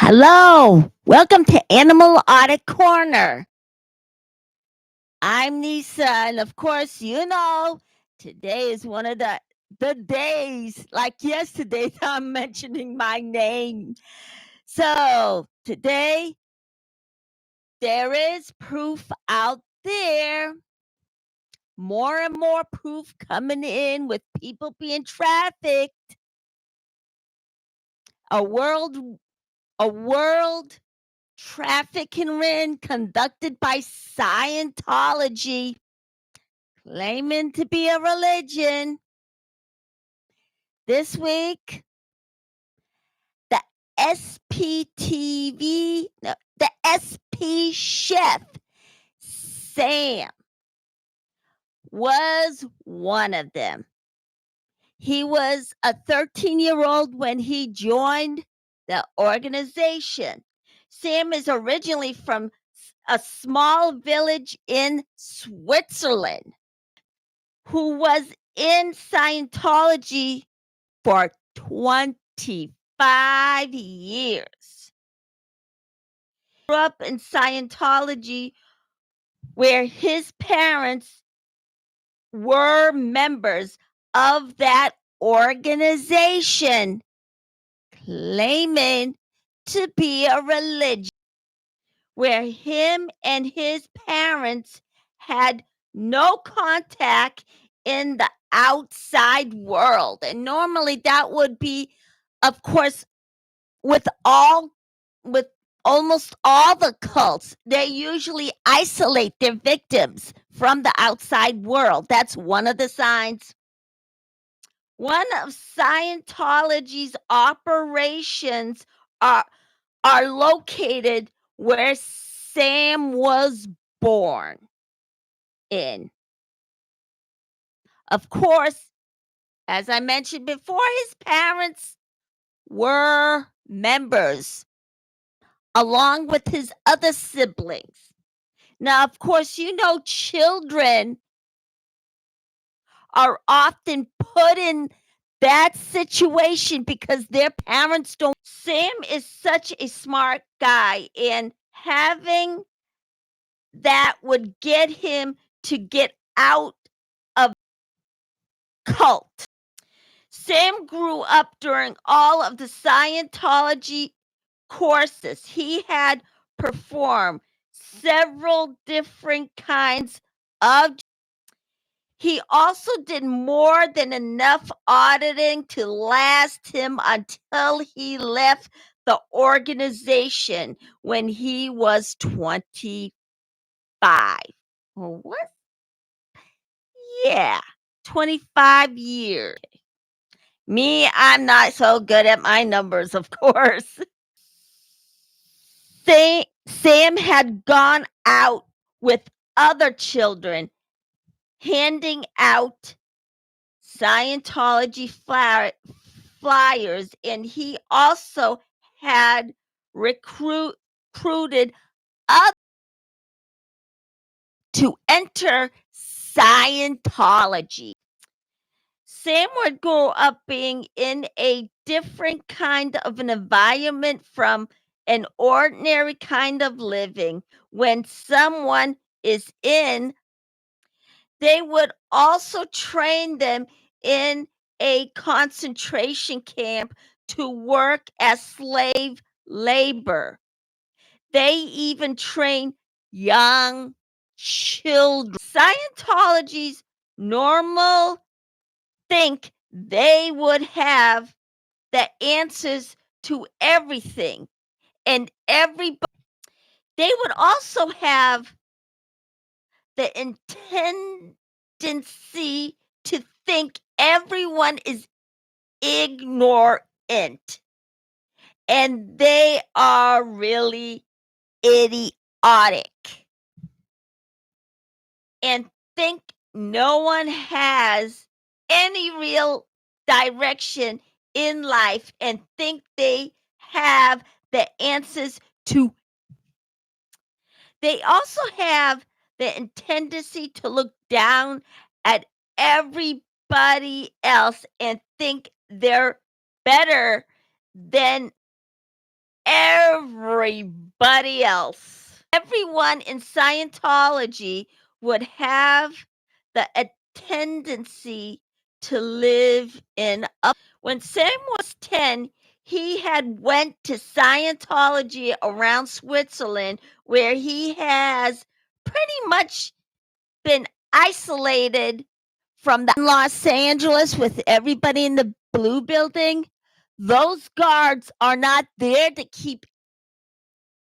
Hello, welcome to Animal Audit Corner. I'm Nisa, and of course, today is one of the days, like yesterday, that I'm mentioning my name. So today, there is proof out there, more and more proof coming in with people being trafficked. A world trafficking ring conducted by Scientology, claiming to be a religion. This week, the the SP chef, Sam, was one of them. He was a 13-year-old when he joined the organization. Sam is originally from a small village in Switzerland, who was in Scientology for 25 years. Grew up in Scientology where his parents were members of that organization, claiming to be a religion, where him and his parents had no contact in the outside world. And normally that would be, of course, with almost all the cults, they usually isolate their victims from the outside world. That's one of the signs. One of Scientology's operations are located where Sam was born in. Of course, as I mentioned before, his parents were members along with his other siblings. Now, of course, children are often put in that situation because their parents don't. Sam is such a smart guy, and having that would get him to get out of cult. Sam grew up during all of the Scientology courses. He had performed several different kinds of. He also did more than enough auditing to last him until he left the organization when he was 25. Well, what? Yeah, 25 years. Me, I'm not so good at my numbers, of course. Sam had gone out with other children, handing out Scientology flyers, and he also had recruited others to enter Scientology. Sam would grow up being in a different kind of an environment from an ordinary kind of living. When someone is in, they would also train them in a concentration camp to work as slave labor. They even train young children. Scientology's normal think they would have the answers to everything and everybody. They would also have the tendency to think everyone is ignorant, and they are really idiotic, and think no one has any real direction in life, and think they have the answers to. They also have the tendency to look down at everybody else and think they're better than everybody else. Everyone in Scientology would have a tendency to live in a. When Sam was 10, he had went to Scientology around Switzerland, where he has pretty much been isolated from the Los Angeles with everybody in the blue building. Those guards are not there to keep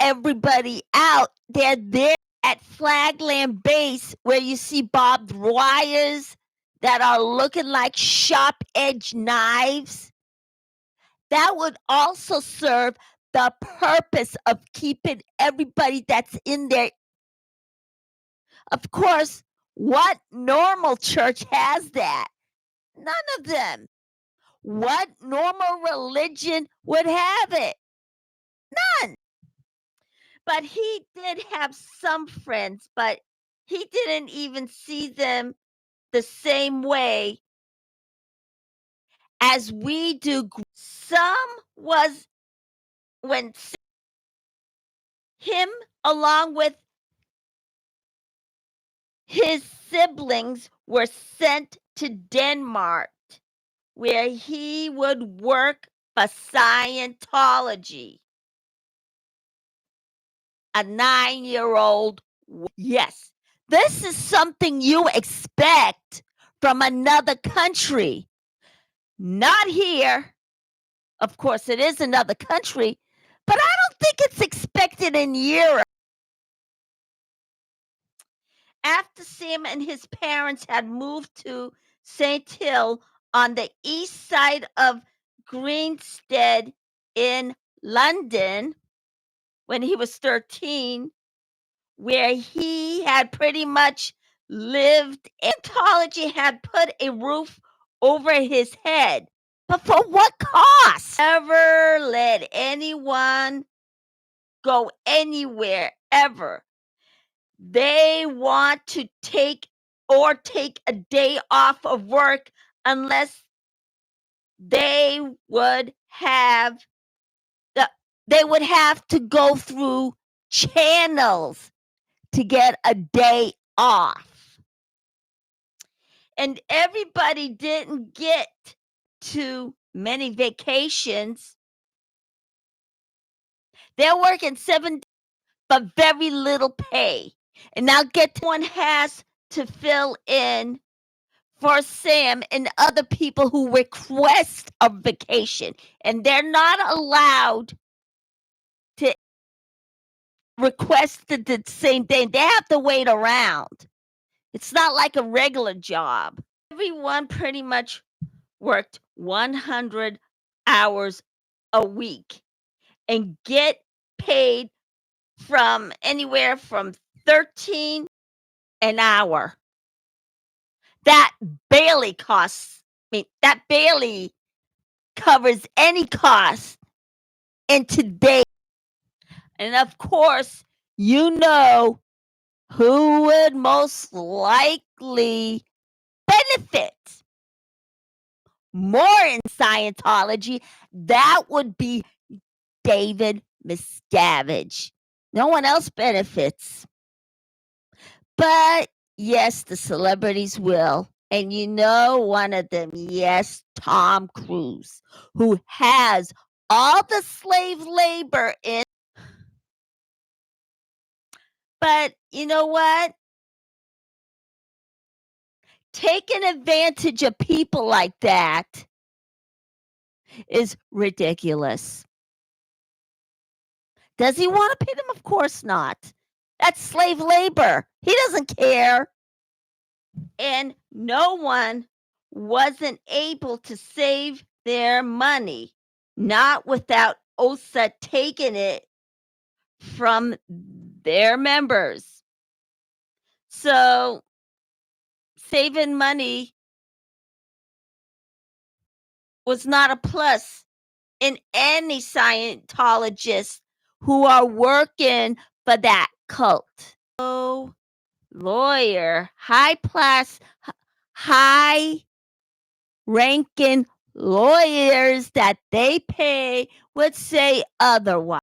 everybody out. They're there at Flagland Base, where you see barbed wires that are looking like sharp edge knives. That would also serve the purpose of keeping everybody that's in there. Of course, what normal church has that? None of them. What normal religion would have it? None. But he did have some friends, but he didn't even see them the same way as we do. Some was when him, along with his siblings, were sent to Denmark, where he would work for Scientology. A 9-year-old. Yes, this is something you expect from another country. Not here. Of course, it is another country, but I don't think it's expected in Europe. After Sam and his parents had moved to St. Hill on the east side of Greenstead in London, when he was 13, where he had pretty much lived, Scientology had put a roof over his head. But for what cost? Never let anyone go anywhere, ever. They want to take a day off of work unless they would have to go through channels to get a day off. And everybody didn't get too many vacations. They're working 7 days but very little pay. And now one has to fill in for Sam and other people who request a vacation. And they're not allowed to request it the same day. They have to wait around. It's not like a regular job. Everyone pretty much worked 100 hours a week and get paid from anywhere from 13 an hour. That barely covers any cost in today. And of course, you know who would most likely benefit more in Scientology. That would be David Miscavige. No one else benefits. But yes, the celebrities will. And you know one of them, yes, Tom Cruise, who has all the slave labor in. But you know what? Taking advantage of people like that is ridiculous. Does he want to pay them? Of course not. That's slave labor. He doesn't care. And no one wasn't able to save their money, not without OSA taking it from their members. So saving money was not a plus in any Scientologists who are working for that cult. So lawyer, high ranking lawyers that they pay would say otherwise.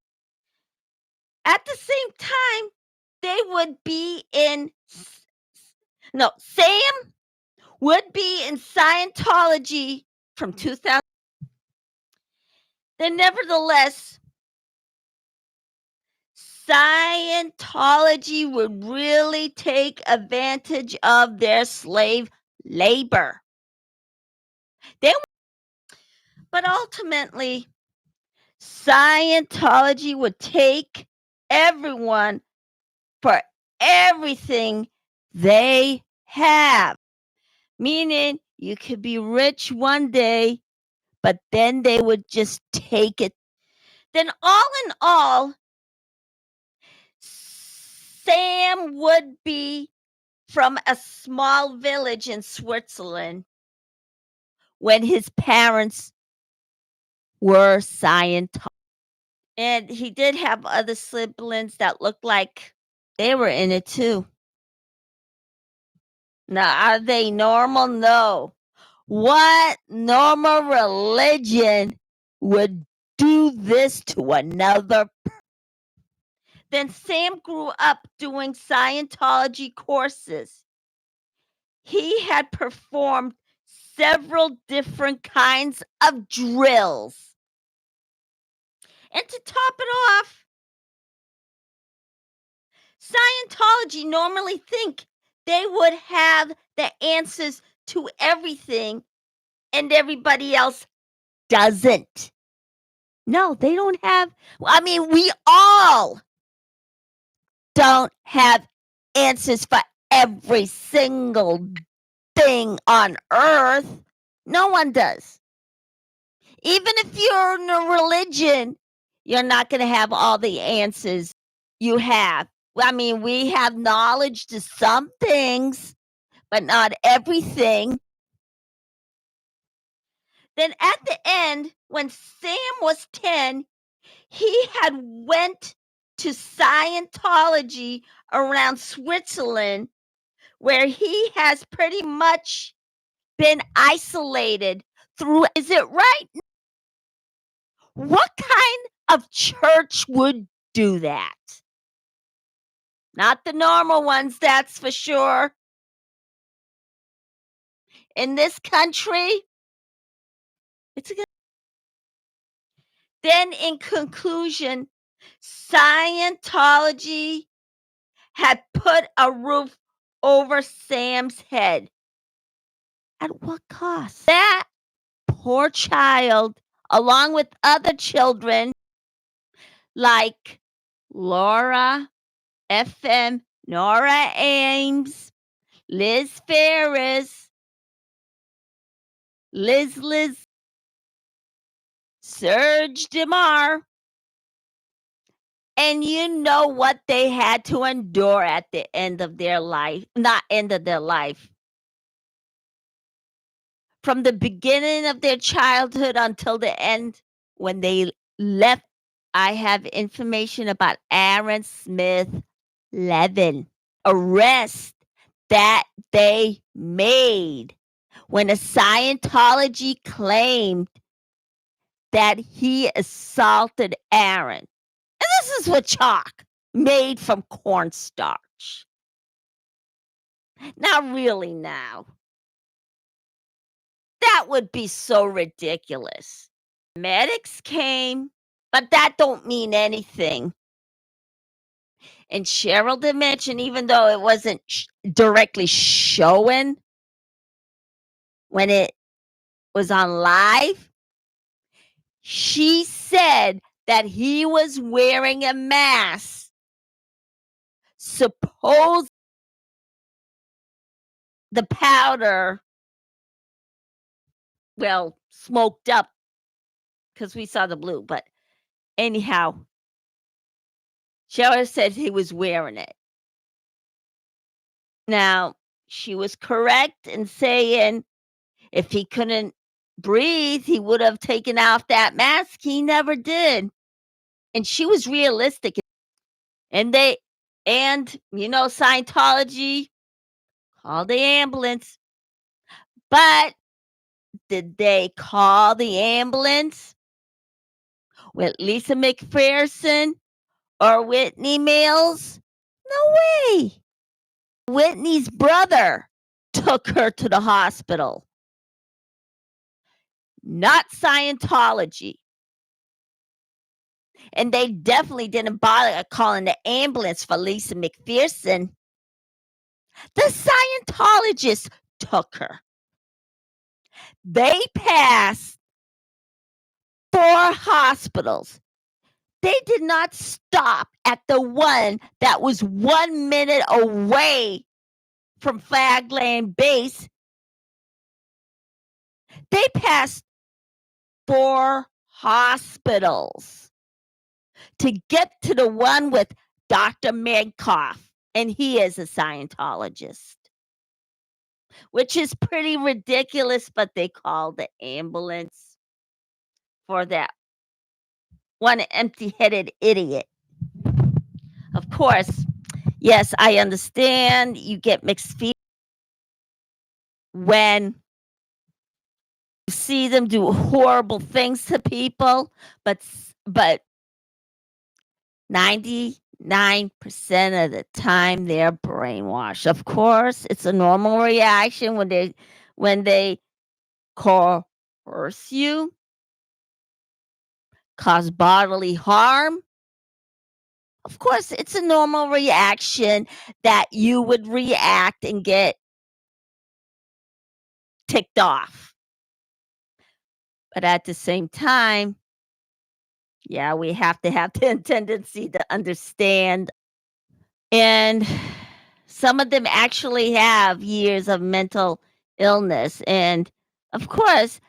At the same time, they would be in Sam would be in Scientology from 2000. Then nevertheless, Scientology would really take advantage of their slave labor. But ultimately, Scientology would take everyone for everything they have. Meaning you could be rich one day, but then they would just take it. Then all in all, Sam would be from a small village in Switzerland when his parents were Scientologists. And he did have other siblings that looked like they were in it too. Now, are they normal? No. What normal religion would do this to another? Then Sam grew up doing Scientology courses. He had performed several different kinds of drills. And to top it off, Scientology normally think they would have the answers to everything and everybody else doesn't. No, they don't have. I mean, we all don't have answers for every single thing on earth. No one does. Even if you're in a religion, you're not going to have all the answers you have. I mean, we have knowledge to some things, but not everything. Then at the end, when Sam was 10, he had went to Scientology around Switzerland, where he has pretty much been isolated through. Is it right? What kind of church would do that? Not the normal ones, that's for sure. In this country, it's a good. Then, in conclusion, Scientology had put a roof over Sam's head. At what cost? That poor child, along with other children like Laura FM, Nora Ames, Liz Ferris, Liz, Serge DeMar. And you know what they had to endure at the end of their life, not end of their life. From the beginning of their childhood until the end when they left. I have information about Aaron Smith Levin arrest that they made when a Scientology claimed that he assaulted Aaron. And this is with chalk made from cornstarch. Now, really now. That would be so ridiculous. Medics came, but that don't mean anything. And Cheryl did mention, even though it wasn't directly showing when it was on live, she said that he was wearing a mask. Suppose the powder, well, smoked up because we saw the blue. But anyhow, Cheryl said he was wearing it. Now, she was correct in saying if he couldn't breathe, he would have taken off that mask. He never did. And she was realistic. And Scientology called the ambulance. But did they call the ambulance with Lisa McPherson or Whitney Mills? No way. Whitney's brother took her to the hospital, not Scientology. And they definitely didn't bother calling the ambulance for Lisa McPherson. The Scientologists took her. They passed 4 hospitals. They did not stop at the one that was 1 minute away from Flagland Base. They passed 4 hospitals to get to the one with Dr. Medkoff, and he is a Scientologist, which is pretty ridiculous, but they called the ambulance for that one empty-headed idiot. Of course, yes, I understand you get mixed feelings when you see them do horrible things to people, but 99% of the time they're brainwashed. Of course, it's a normal reaction when they coerce you, cause bodily harm. Of course, it's a normal reaction that you would react and get ticked off. But at the same time, yeah, we have to have the tendency to understand. And some of them actually have years of mental illness. And of course,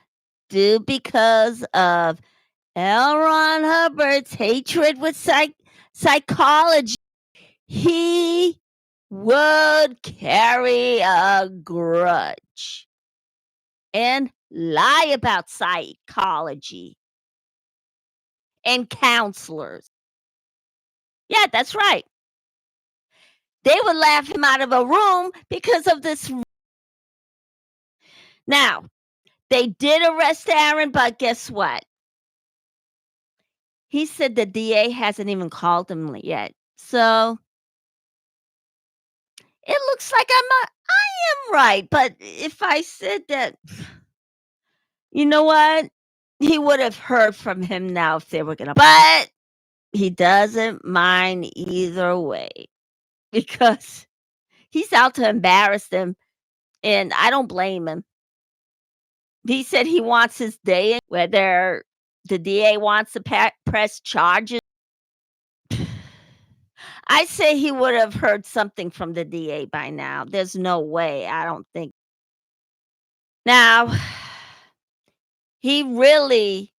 because of L. Ron Hubbard's hatred with psychology, he would carry a grudge and lie about psychology and counselors. Yeah, that's right. They would laugh him out of a room because of this. Now, they did arrest Aaron, but guess what? He said the DA hasn't even called him yet. So it looks like I am right. But if I said that, you know what? He would have heard from him now if they were going to. But he doesn't mind either way because he's out to embarrass them. And I don't blame him. He said he wants his day, whether the DA wants to press charges. I say he would have heard something from the DA by now. There's no way. I don't think. Now, he really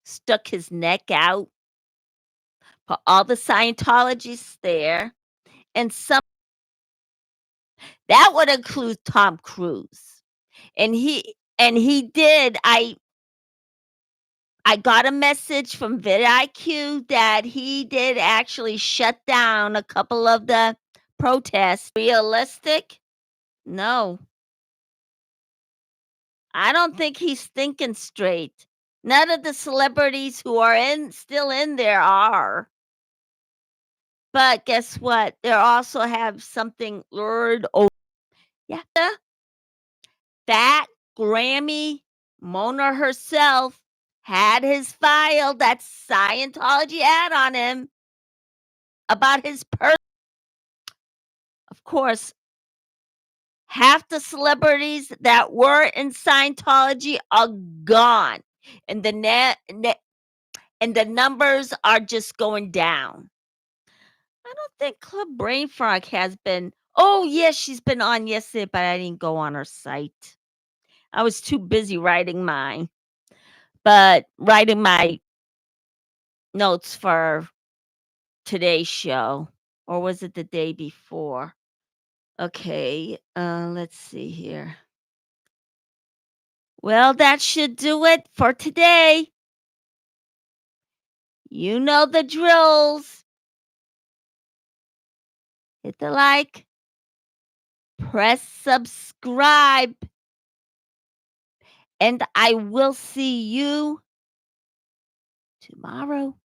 stuck his neck out for all the Scientologists there. And that would include Tom Cruise. And he did. I got a message from vidIQ that he did actually shut down a couple of the protests. Realistic? No. I don't think he's thinking straight. None of the celebrities who are still in there are. But guess what? They also have something lured over. Yeah. That Grammy Mona herself had his file that Scientology had on him about his person. Of course, half the celebrities that were in Scientology are gone, and the numbers are just going down. I don't think Club Brain Frog has been. Oh yes, she's been on yesterday, but I didn't go on her site. I was too busy writing my notes for today's show, or was it the day before? Okay, let's see here. Well, that should do it for today. You know the drills. Hit the like, press subscribe, and I will see you tomorrow.